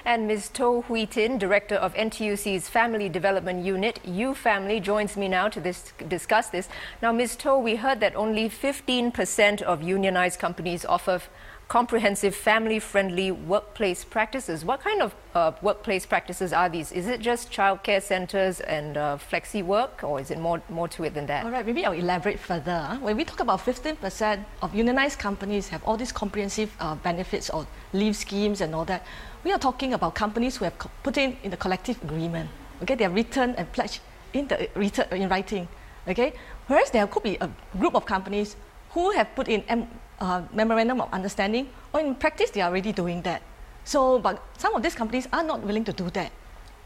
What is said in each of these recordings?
And Ms. Toh Hwee Tin, Director of NTUC's Family Development Unit, UFamily, joins me now to discuss this. Now, Ms. Toh, we heard that only 15% of unionized companies offer comprehensive family-friendly workplace practices. What kind of workplace practices are these? Is it just childcare centres and flexi work, or is it more to it than that? All right, maybe I'll elaborate further. When we talk about 15% of unionized companies have all these comprehensive benefits or leave schemes and all that, we are talking about companies who have put in the collective agreement. Okay, they have written and pledged in writing. Okay, whereas there could be a group of companies who have put in memorandum of understanding, or in practice they are already doing that. So, but some of these companies are not willing to do that,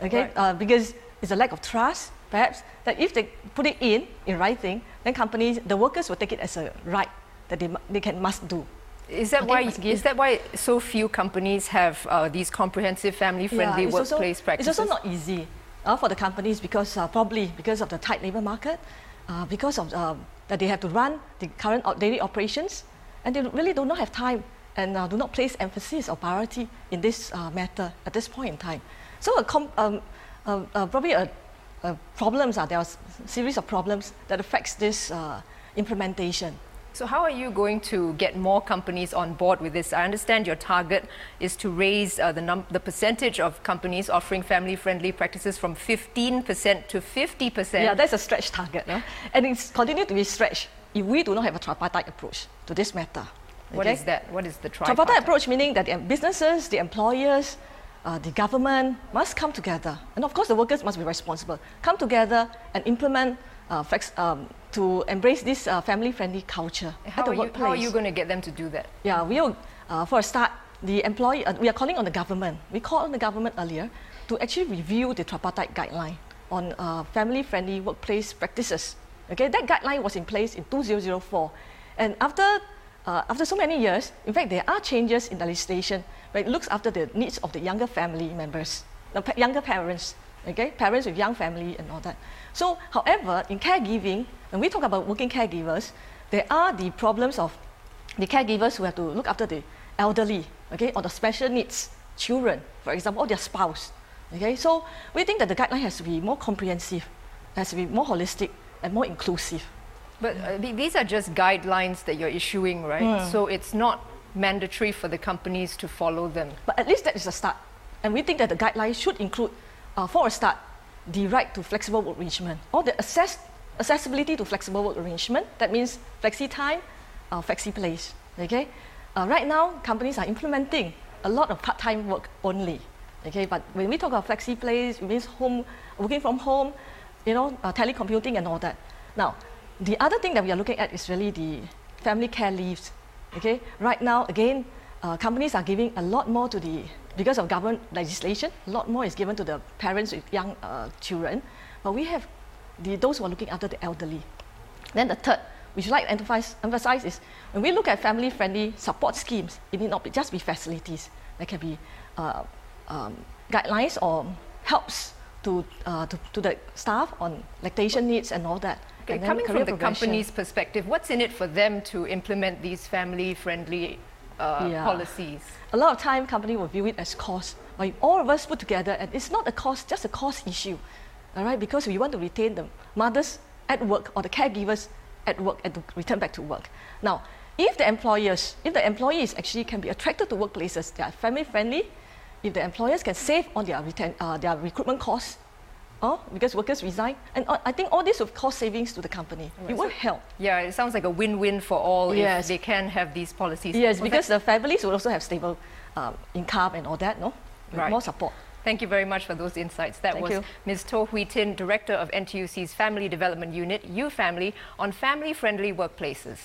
okay? Right. Because it's a lack of trust, perhaps, that if they put it in writing, then the workers will take it as a right that they must do. Is that why so few companies have these comprehensive family-friendly workplace practices? It's also not easy for the companies because probably because of the tight labour market, because of that they have to run the current daily operations, and they really do not have time and do not place emphasis or priority in this matter at this point in time. So probably problems there are a series of problems that affects this implementation. So how are you going to get more companies on board with this? I understand your target is to raise the percentage of companies offering family-friendly practices from 15% to 50%. Yeah, that's a stretch target, and it's continued to be stretched if we do not have a tripartite approach to this matter. Okay? What is that? What is the tripartite? Tripartite approach meaning that the businesses, the employers, the government must come together, and of course the workers must be responsible. Come together and implement to embrace this family-friendly culture at the workplace. How are you going to get them to do that? Yeah, we'll for a start, the employee. We are calling on the government. We called on the government earlier to actually review the tripartite guideline on family-friendly workplace practices. Okay, that guideline was in place in 2004, and after so many years, in fact, there are changes in the legislation where it looks after the needs of the younger family members, the younger parents. Okay, parents with young family and all that. So, however, in caregiving, when we talk about working caregivers, there are the problems of the caregivers who have to look after the elderly, okay, or the special needs children, for example, or their spouse. Okay, so we think that the guideline has to be more comprehensive, has to be more holistic and more inclusive. But these are just guidelines that you're issuing, right? So it's not mandatory for the companies to follow them. But at least that is a start. And we think that the guidelines should include, for a start, the right to flexible work arrangement, or the accessibility to flexible work arrangement. That means flexi time, flexi place. Okay? Right now, companies are implementing a lot of part-time work only. Okay? But when we talk about flexi place, it means working from home, telecommuting and all that. Now, the other thing that we are looking at is really the family care leaves. Okay? Right now, again, companies are giving a lot more because of government legislation, a lot more is given to the parents with young children. But we have those who are looking after the elderly. Then the third, which I'd like to emphasize is, when we look at family-friendly support schemes, it need not just be facilities. There can be guidelines or helps to the staff on lactation needs and all that. Okay, coming from the company's perspective, what's in it for them to implement these family-friendly policies? A lot of time, company will view it as cost. But if all of us put together, and it's not a cost, just a cost issue, all right? Because we want to retain the mothers at work or the caregivers at work and to return back to work. Now, if the employees actually can be attracted to workplaces that are family-friendly, if the employers can save on their recruitment costs, because workers resign, and I think all this will cost savings to the company. Right. It will help. Yeah, it sounds like a win-win for all if they can have these policies. Yes, because the families will also have stable income and all that, with more support. Thank you very much for those insights. That was Ms. Toh Hwee Tin, Director of NTUC's Family Development Unit, UFamily, on family-friendly workplaces.